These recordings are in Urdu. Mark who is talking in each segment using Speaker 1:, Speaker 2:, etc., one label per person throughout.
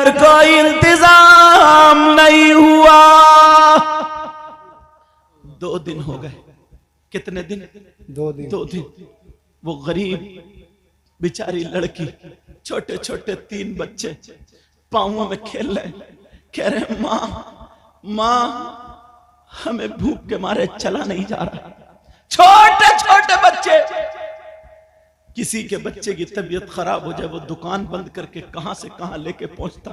Speaker 1: مگر کوئی انتظام نہیں ہوا۔ 2 دن ہو گئے۔ کتنے دن؟ 2 دن۔ وہ غریب بیچاری لڑکی، چھوٹے چھوٹے 3 بچے پاؤں میں کھیل رہے، کہہ رہے ماں ہمیں بھوک کے مارے چلا نہیں جا رہا۔ چھوٹے چھوٹے بچے، کسی کے بچے کی طبیعت خراب ہو جائے وہ دکان بند کر کے کہاں سے کہاں لے کے پہنچتا۔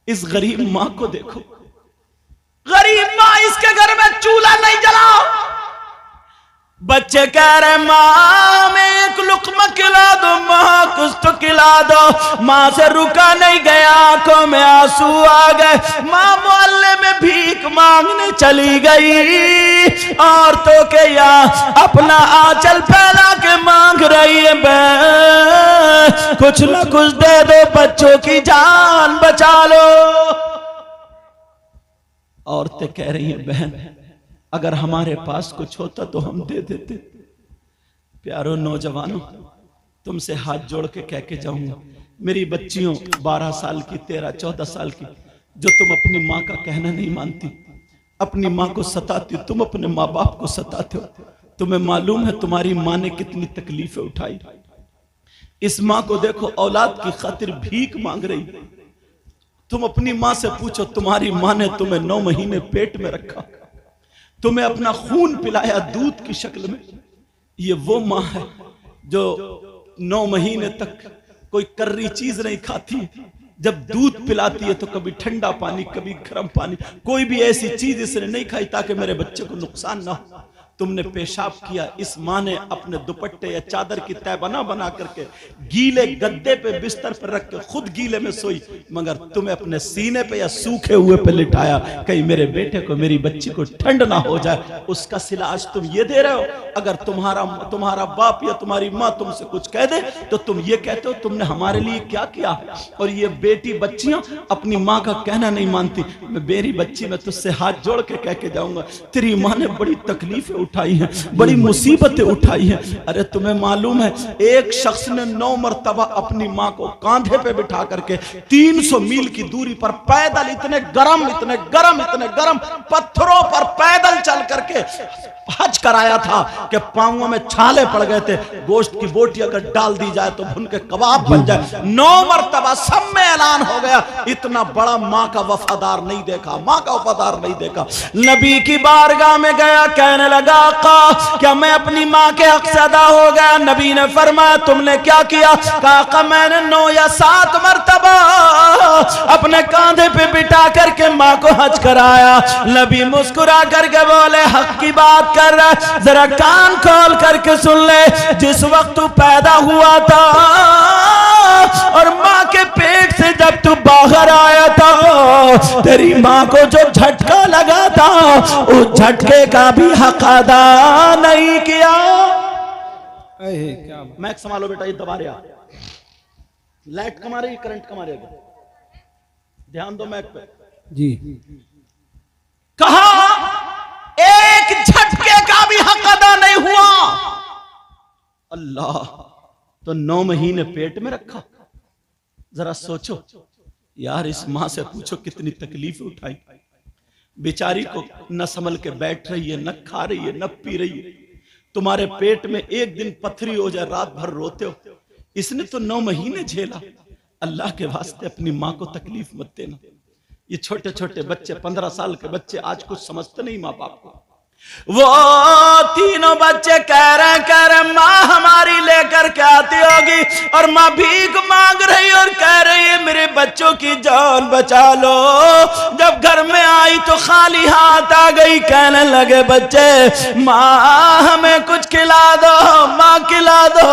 Speaker 1: اس غریب ماں کو دیکھو، غریب ماں، اس کے گھر میں چولہا نہیں جلا۔ بچے کہہ رہے ماں میں ایک لقمہ کھلا دو، ماں کچھ تو کھلا دو۔ ماں سے رکا نہیں گیا، آنکھوں میں آنسو آ گئے۔ ماں محلے میں بھیک مانگنے چلی گئی، عورتوں کے یہاں اپنا آنچل پھیلا کے مانگ رہی ہے، کچھ نہ کچھ دے دو، بچوں کی جان بچا لو۔ عورتیں کہہ رہی ہیں بہن اگر ہمارے پاس کچھ ہوتا تو ہم دے دیتے۔ پیارو نوجوانوں، تم سے ہاتھ جوڑ کے کہہ کے جاؤں گا، میری بچیوں 12 سال کی، 13 14 سال کی، جو تم اپنی ماں کا کہنا نہیں مانتی، اپنی ماں کو ستاتی، تم اپنے ماں باپ کو ستاتے ہو، تمہیں معلوم ہے تمہاری ماں نے کتنی تکلیفیں اٹھائی۔ اس ماں کو دیکھو اولاد کی خاطر بھیک مانگ رہی۔ تم اپنی ماں سے پوچھو، تمہاری ماں نے تمہیں 9 مہینے پیٹ میں رکھا، تمہیں اپنا خون پلایا دودھ کی شکل میں۔ یہ وہ ماں ہے جو 9 مہینے تک کوئی کرری چیز نہیں کھاتی، جب دودھ پلاتی ہے تو کبھی ٹھنڈا پانی، کبھی گرم پانی، کوئی بھی ایسی چیز اس نے نہیں کھائی تاکہ میرے بچے کو نقصان نہ ہو۔ تم نے پیشاب کیا، اس ماں نے اپنے دوپٹے یا چادر کی تہہ بنا کر کے گیلے گدے پہ بستر پر رکھ کے خود گیلے میں سوئی، مگر تمہیں اپنے سینے پہ یا سوکھے ہوئے پہ لٹایا، کہیں میرے بیٹے کو، میری بچی کو ٹھنڈ نہ ہو جائے۔ اس کا صلہ آج تم یہ دے رہے ہو۔ اگر تمہارا باپ یا تمہاری ماں تم سے کچھ کہہ دے تو تم یہ کہتے ہو تم نے ہمارے لیے کیا کیا ہے۔ اور یہ بیٹی بچیاں اپنی ماں کا کہنا نہیں مانتی۔ میری بچی میں تجھ سے ہاتھ جوڑ کے کہہ کے جاؤں گا، تیری ماں نے بڑی تکلیفیں اٹھائی ہیں، بڑی مصیبتیں اٹھائی ہیں۔ ارے تمہیں معلوم ہے ایک شخص نے 9 مرتبہ اپنی ماں کو کاندھے پہ بٹھا کر کے 300 میل کی دوری پر پیدل، اتنے گرم پتھروں پر پیدل چل کر کے حج کرایا تھا کہ پاؤں میں چھالے پڑ گئے تھے، گوشت کی بوٹی اگر ڈال دی جائے تو بھن کے کباب بن جائے۔ 9 مرتبہ سب میں اعلان ہو گیا، اتنا بڑا ماں کا وفادار نہیں دیکھا، ماں کا وفادار نہیں دیکھا۔ نبی کی بارگاہ میں گیا، کہنے لگا آقا کیا میں اپنی ماں کے حق سے ادا ہو گیا؟ نبی نے فرمایا تم نے کیا کیا؟ کہا آقا میں نے 9 یا 7 مرتبہ اپنے کاندھے پہ بٹھا کر کے ماں کو حج کرایا۔ نبی مسکرا کر کے بولے حق کی بات کر رہا ہے، ذرا کان کھول کر کے سن لے، جس وقت تو پیدا ہوا تھا اور ماں کے پیٹ سے جب تو باہر آیا تھا، تیری ماں کو جو جھٹکا لگا تھا اس جھٹکے کا بھی حق ادا نہیں کیا۔ میک سنبھالو بیٹا، یہ دبا رہا، لائٹ کما رہی، کرنٹ کما رہے گا، دھیان دو میک پہ
Speaker 2: جی۔
Speaker 1: کہا ایک جھٹکے کا بھی حق ادا نہیں ہوا۔ اللہ، تو 9 مہینے پیٹ میں رکھا۔ ذرا سوچو یار، اس ماں سے پوچھو کتنی تکلیف اٹھائی، بیچاری کو نہ سنبھل کے بیٹھ رہی ہے، نہ کھا رہی ہے، نہ پی رہی ہے۔ تمہارے پیٹ میں ایک دن پتھری ہو جائے رات بھر روتے ہو، اس نے تو 9 مہینے جھیلا۔ اللہ کے واسطے اپنی ماں کو تکلیف مت دینا۔ یہ چھوٹے چھوٹے بچے، 15 سال کے بچے آج کچھ سمجھتے نہیں ماں باپ کو۔ وہ تینوں بچے کہہ رہے ماں ہماری لے کر کے آتی ہوگی، اور ماں بھیک مانگ رہی اور کہہ رہی ہے میرے بچوں کی جان بچا لو۔ جب گھر میں آئی تو خالی ہاتھ آ گئی، کہنے لگے بچے ماں ہمیں کچھ کھلا دو، ماں کھلا دو۔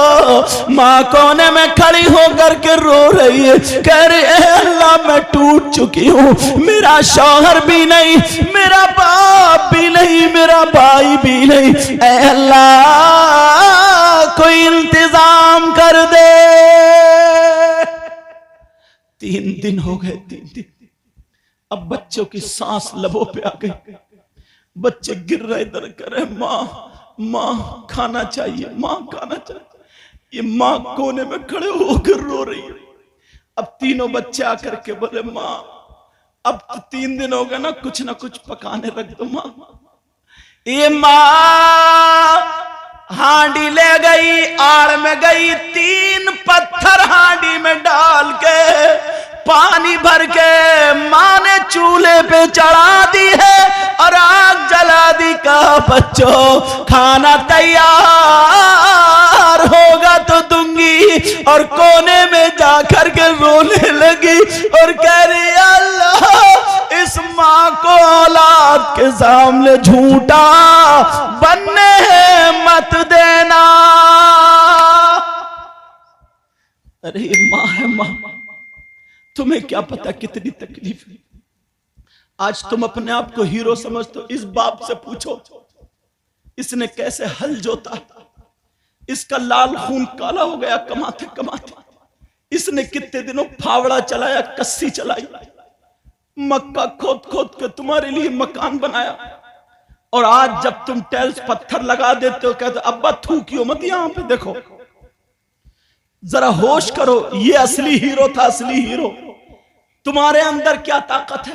Speaker 1: ماں کونے میں کھڑی ہو کر کے رو رہی ہے، کہہ رہی اے اللہ میں ٹوٹ چکی ہوں، میرا شوہر بھی نہیں، میرا باپ بھی نہیں، میرا بھائی بھی نہیں، اے اللہ کوئی انتظام کر دے۔ 3 دن ہو گئے، 3 دن۔ اب بچوں کی سانس لبوں پہ آ گئی، بچے گر رہے در کر رہے ماں ماں کھانا چاہیے، ماں کھانا چاہیے۔ یہ ماں کونے میں کھڑے ہو کر رو رہی ہے۔ اب تینوں بچے آ کر کے بولے ماں اب تو 3 دن ہو گئے نا کچھ پکانے رکھ دو ماں. یہ ماں ہانڈی لے گئی، آڑ میں گئی، 3 پتھر ہانڈی میں ڈال کے پانی بھر کے ماں نے چولہے پہ چڑھا دی ہے اور آگ جلا دی. کہا بچوں کھانا تیار ہوگا تو دوں گی. اور کونے میں جا کر کے رونے لگی اور کہہ رہی اللہ اس ماں کو اولاد کے سامنے جھوٹا بننے مت دینا. ارے ماں ہے ماں، تمہیں کیا پتا کتنی تکلیف ہے. آج تم اپنے آپ کو ہیرو سمجھتے ہو، اس باپ سے پوچھو اس نے کیسے ہل جوتا، اس کا لال خون کالا ہو گیا کماتے کماتے. اس نے کتنے دنوں پھاوڑا چلایا، کسی چلائی، مکہ کھود کھود کے تمہارے لیے مکان بنایا. اور آج جب تم ٹیلز پتھر لگا دیتے ہو کہتے ابا تھوکیو مت یہاں پہ دیکھو. ذرا ہوش کرو، یہ اصلی ہیرو تھا، اصلی ہیرو. تمہارے اندر کیا طاقت ہے؟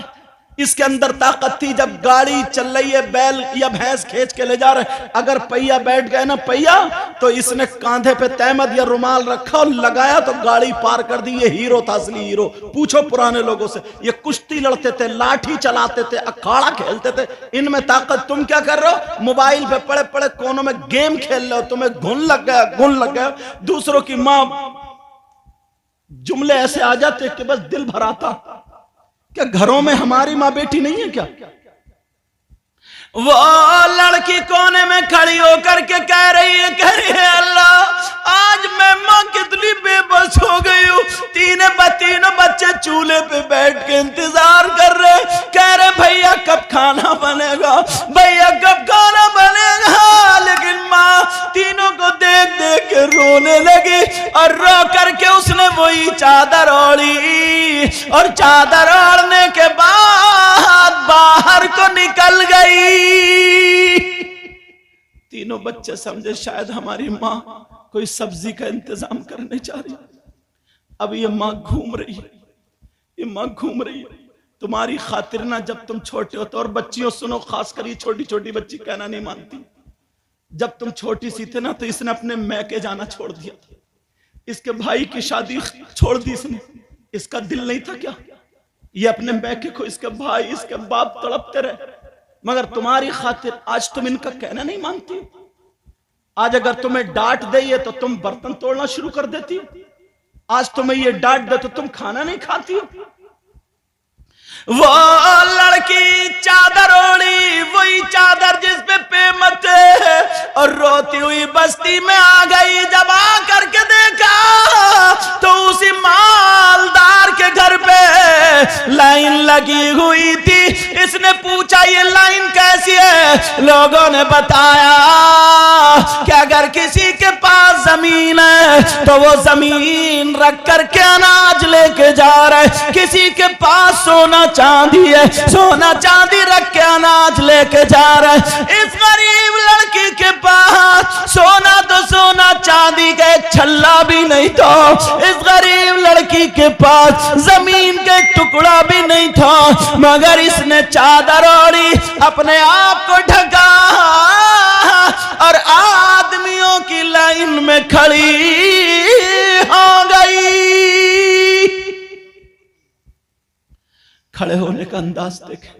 Speaker 1: اس کے اندر طاقت تھی جب گاڑی چل رہی ہے، بیل یا بھینس کھینچ کے لے جا رہے، اگر پہیا بیٹھ گئے نا پہیا تو اس نے کاندھے پہ تہمد یا رومال رکھا اور لگایا تو گاڑی پار کر دی. یہ ہیرو تھا، اصلی ہیرو. پوچھو پرانے لوگوں سے، یہ کشتی لڑتے تھے، لاٹھی چلاتے تھے، اکھاڑا کھیلتے تھے. ان میں طاقت. تم کیا کر رہے ہو؟ موبائل پہ پڑے پڑے کونوں میں گیم کھیل رہے ہو. تمہیں گھن لگ گیا. دوسروں کی ماں جملے ایسے آ جاتے کہ بس دل بھر آتا. کیا گھروں میں ہماری ماں بیٹی نہیں ہے کیا؟ وہ لڑکی کونے میں کھڑی ہو کر کے کہہ رہی ہے اللہ آج میں ماں کتنی بے بس ہو گئی ہوں. تینوں بچے چولہے پہ بیٹھ کے انتظار کر رہے، کہہ رہے بھیا کب کھانا بنے گا، بھیا کب کھانا بنے گا. لیکن ماں تینوں کو دیکھ دیکھ کے رونے لگی اور رو کر کے اس نے وہی چادر اوڑھی اور چادر اوڑھنے کے بعد باہر کو نکل گئی. تینوں بچے سمجھے شاید ہماری ماں کوئی سبزی کا انتظام کرنے چاہ رہی. اب یہ ماں گھوم رہی ہے، یہ ماں گھوم رہی ہے تمہاری خاطر نہ. جب تم چھوٹے ہوتے، اور بچیوں سنو، خاص کر یہ چھوٹی چھوٹی بچی کہنا نہیں مانتی. جب تم چھوٹی سی تھے نا تو اس نے اپنے میکے جانا چھوڑ دیا تھا. اس کے بھائی کی شادی چھوڑ دی اس نے. اس کا دل نہیں تھا کیا یہ اپنے میکے کو، اس کے بھائی اس کے باپ تڑپتے رہے. مگر تمہاری خاطر آج تم ان کا کہنا نہیں مانتی. آج اگر تمہیں ڈانٹ دے تو تم برتن توڑنا شروع کر دیتی. آج تمہیں یہ ڈانٹ دے تو تم کھانا نہیں کھاتی. وہ لڑکی چادر اوڑھی، وہی چادر جس پہ پیمت ہے، اور روتی ہوئی بستی میں آ گئی. جب آ کر کے دیکھا تو اسی مالدار کے گھر پہ لائن لگی ہوئی تھی. اس نے پوچھا یہ لائن کیسی ہے؟ لوگوں نے بتایا کہ اگر کسی کے پاس زمین ہے تو وہ زمین رکھ کر کے اناج لے کے جا رہے، کسی کے پاس سونا چاندی ہے، سونا چاندی رکھ کے اناج لے کے جا رہے. اس غریب لڑکی کے پاس سونا تو سونا، چاندی کا ایک چھلا بھی نہیں تھا. اس غریب لڑکی کے پاس زمین کا ایک ٹکڑا بھی نہیں تھا. مگر اس نے چادر اوڑھی، اپنے آپ کو ڈھکا اور آدمیوں کی لائن میں کھڑی ہو گئی. کھڑے ہونے کا انداز دیکھیں.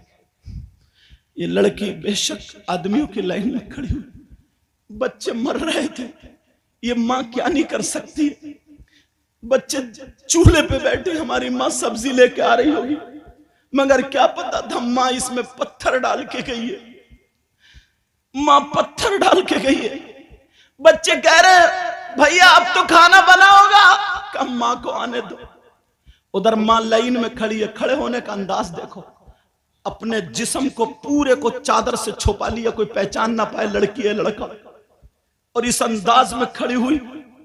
Speaker 1: یہ لڑکی بے شک آدمیوں کی لائن میں کھڑی ہوئی. بچے مر رہے تھے، یہ ماں کیا نہیں کر سکتی. بچے چولہے پہ بیٹھے، ہماری ماں سبزی لے کے آ رہی ہوگی، مگر کیا پتا تھا ماں اس میں پتھر ڈال کے گئی ہے. ماں پتھر ڈال کے گئی ہے. بچے کہہ رہے بھیا اب تو کھانا بنا ہوگا. کہ ماں کو آنے دو. ادھر ماں لائن میں کھڑی ہے. کھڑے ہونے کا انداز دیکھو. اپنے جسم کو پورے کو چادر سے چھپا لیا، کوئی پہچان نہ پائے لڑکی ہے لڑکا. اور اس انداز میں کھڑی ہوئی.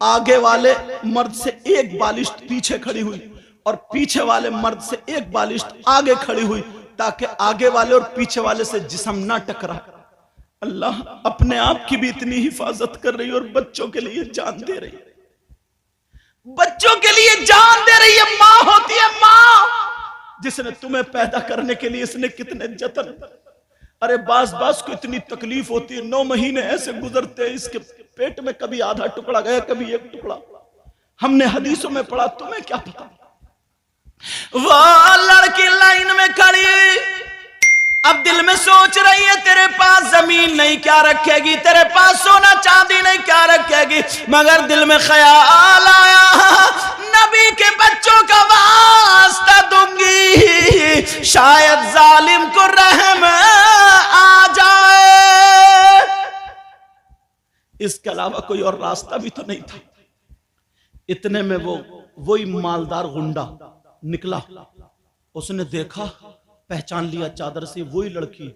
Speaker 1: آگے والے مرد سے ایک بالشت پیچھے کھڑی ہوئی اور پیچھے والے مرد سے ایک بالشت آگے کھڑی ہوئی، تاکہ آگے والے اور پیچھے والے سے جسم نہ ٹکرا. اللہ اپنے آپ کی بھی اتنی حفاظت کر رہی اور بچوں کے لیے جان دے رہی. بچوں کے لیے جان دے رہی ہے ماں ہوتی ہے ماں جس نے تمہیں پیدا کرنے کے لیے اس نے کتنے جتن. ارے باز کو اتنی تکلیف ہوتی ہے 9 مہینے ایسے گزرتے ہیں اس کے پیٹ میں کبھی آدھا ٹکڑا گیا کبھی 1 ٹکڑا. ہم نے حدیثوں میں پڑھا تمہیں کیا پتا. وہ لڑکی لائن میں کھڑی اب دل میں سوچ رہی ہے تیرے پاس زمین نہیں کیا رکھے گی تیرے پاس سونا چاندی نہیں کیا رکھے گی مگر دل میں خیال آیا نبی کے بچوں کا واسطہ دوں گی شاید ظالم کو رحم آ جائے. اس کے علاوہ کوئی اور راستہ بھی تو نہیں تھا. اتنے میں وہی مالدار گنڈا نکلا. اس نے دیکھا پہچان لیا چادر سے وہی لڑکی.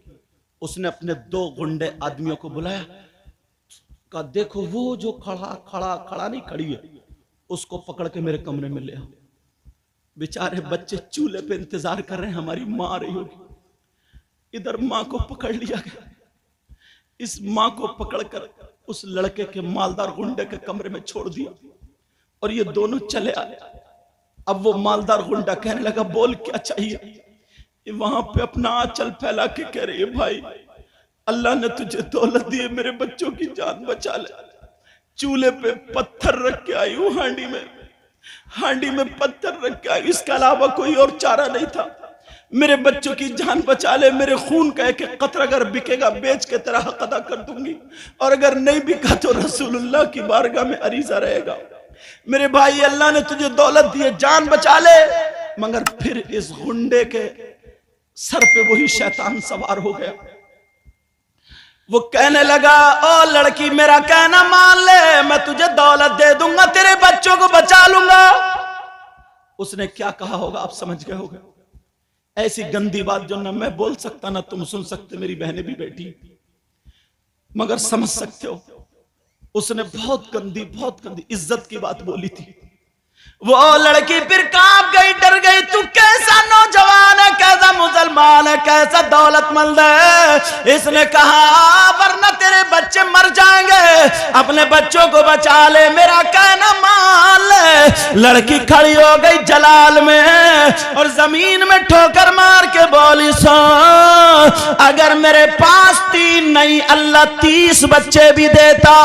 Speaker 1: اس نے اپنے 2 گنڈے آدمیوں کو بلایا کہا دیکھو وہ جو کھڑا نہیں کھڑی ہے اس کو پکڑ کے میرے کمرے میں لے آؤ. بیچارے بچے چولہے پہ انتظار کر رہے ہیں ہماری ماں آ رہی ہوگی. ادھر ماں کو پکڑ لیا گیا. اس ماں کو پکڑ کر اس لڑکے کے مالدار گنڈے کے کمرے میں چھوڑ دیا اور یہ دونوں چلے آئے. اب وہ مالدار گنڈا کہنے لگا بول کیا چاہیے. وہاں پہ اپنا آنچل پھیلا کے کہہ رہی ہے بھائی اللہ نے تجھے دولت دی ہے میرے بچوں کی جان بچا لے. چولہے پہ پتھر رکھ کے آئی ہوں ہانڈی میں پتھر رکھ کے آئی. اس کے علاوہ کوئی اور چارہ نہیں تھا. میرے بچوں کی جان بچا لے. میرے خون کا ایک قطرہ اگر بکے گا بیچ کے تیرا حق ادا کر دوں گی اور اگر نہیں بکا تو رسول اللہ کی بارگاہ میں عریضہ رہے گا. میرے بھائی اللہ نے تجھے دولت دی ہے جان بچا لے. مگر پھر اس گنڈے کے سر پہ وہی شیطان سوار ہو گیا. وہ کہنے لگا او لڑکی میرا کہنا مان لے میں تجھے دولت دے دوں گا تیرے بچوں کو بچا لوں گا. اس نے کیا کہا ہوگا آپ سمجھ گئے ہوگا. ایسی گندی بات جو نہ میں بول سکتا نہ تم سن سکتے. میری بہنیں بھی بیٹھی مگر سمجھ سکتے ہو اس نے بہت گندی عزت کی بات بولی تھی. وہ لڑکی پھر کانپ گئی ڈر گئی. تو کیسا نوجوان ہے کیسا مسلمان ہے کیسا دولت مند ہے. اس نے کہا ورنہ تیرے بچے مر جائیں گے اپنے بچوں کو بچا لے میرا کہنا مان لے. لڑکی کھڑی ہو گئی جلال میں اور زمین میں ٹھوکر مار کے بولی سو اگر میرے پاس 3 نہیں اللہ 30 بچے بھی دیتا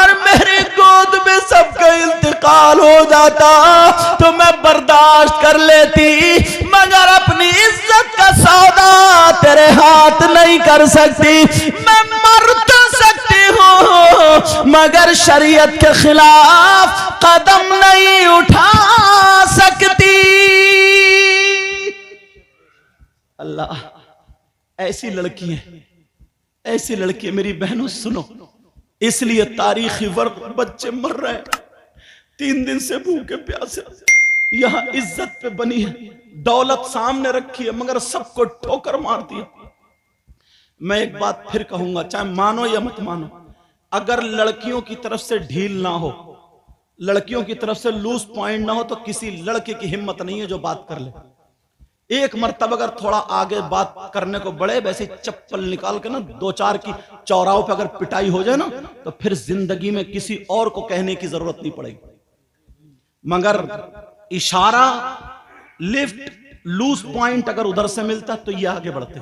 Speaker 1: اور میری گود میں سب کا انتقال ہو جاتا تو میں برداشت کر لیتی مگر اپنی عزت کا سودا تیرے ہاتھ نہیں کر سکتی. میں مر تو سکتی ہوں مگر شریعت کے خلاف قدم نہیں اٹھا سکتی. اللہ ایسی لڑکی ہے میری بہنوں سنو. اس لیے تاریخی ورق بچے مر رہے ہیں 3 دن سے بھوکے پیاسے. یہاں عزت پہ بنی ہے دولت سامنے رکھی ہے مگر سب کو ٹھوکر مار دیا. میں ایک بات پھر کہوں گا چاہے مانو یا مت مانو اگر لڑکیوں کی طرف سے ڈھیل نہ ہو لڑکیوں کی طرف سے لوز پوائنٹ نہ ہو تو کسی لڑکے کی ہمت نہیں ہے جو بات کر لے. ایک مرتبہ اگر تھوڑا آگے بات کرنے کو بڑھے ویسے چپل نکال کے نا 2-4 کی چوراہوں پہ اگر پٹائی ہو جائے نا تو پھر زندگی میں کسی اور کو کہنے کی ضرورت نہیں پڑے گی. مگر اشارہ لفٹ لوز پوائنٹ اگر ادھر سے ملتا تو یہ آگے بڑھتے.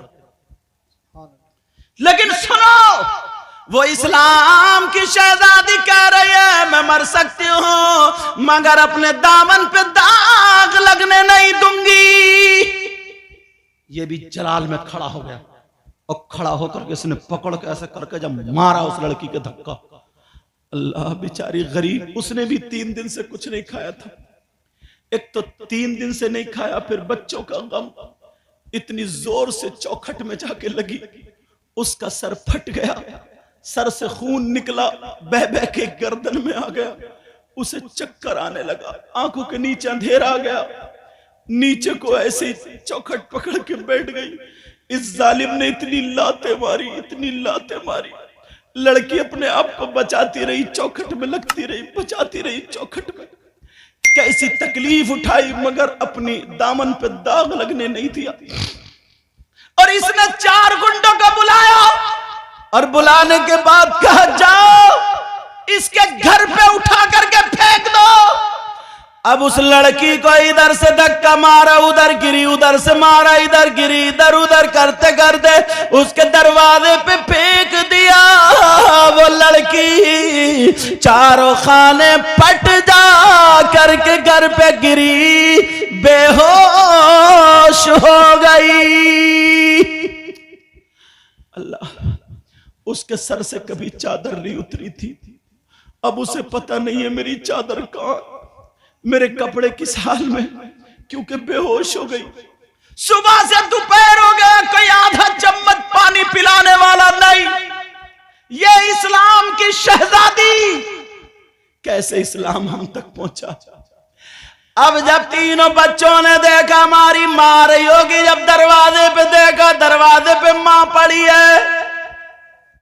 Speaker 1: لیکن سنو وہ اسلام کی شہزادی کہہ رہی ہے میں مر سکتی ہوں مگر اپنے دامن پہ داغ لگنے نہیں دوں گی. یہ بھی جلال میں کھڑا ہو گیا اور کھڑا ہو کر کے اس نے پکڑ کے ایسے کر کے جب مارا اس لڑکی کے دھکا. اللہ بیچاری غریب اس نے بھی 3 دن سے کچھ نہیں کھایا تھا. ایک تو 3 دن سے نہیں کھایا پھر بچوں کا غم اتنی زور سے چوکھٹ میں جا کے لگی اس کا سر پھٹ گیا. سر سے خون نکلا بہ بہ کے گردن میں آ گیا. اسے چکر آنے لگا آنکھوں کے نیچے اندھیرا آ گیا. نیچے کو ایسی چوکھٹ پکڑ کے بیٹھ گئی. اس ظالم نے اتنی لاتیں ماری. لڑکی اپنے آپ کو بچاتی رہی چوکھٹ میں لگتی رہی بچاتی رہی چوکھٹ میں. کیسی تکلیف اٹھائی مگر اپنی دامن پہ داغ لگنے نہیں دیا. اور اس نے 4 گنڈوں کو بلایا اور بلانے کے بعد کہا جاؤ اس کے گھر پہ اٹھا کر کے پھینک دو۔ اب اس لڑکی کو ادھر سے دھکا مارا، ادھر گری، ادھر سے مارا، ادھر گری، ادھر ادھر کرتے کرتے اس کے دروازے پہ پھینک دیا۔ وہ لڑکی چاروں خانے پٹ جا کر کے گھر پہ گری، بے ہوش ہو گئی۔ اللہ، اس کے سر سے کبھی چادر نہیں اتری تھی، اب اسے پتہ نہیں ہے میری چادر کہاں، میرے کپڑے کس حال میں، کیونکہ بے ہوش ہو گئی۔ صبح سے دوپہر ہو گیا، کوئی آدھا چمچ پانی پلانے والا نہیں۔ یہ اسلام کی شہزادی کیسے اسلام ہم تک پہنچا؟ اب جب تینوں بچوں نے دیکھا ہماری ماں رہی ہوگی، جب دروازے پہ دیکھا، دروازے پہ ماں پڑی ہے،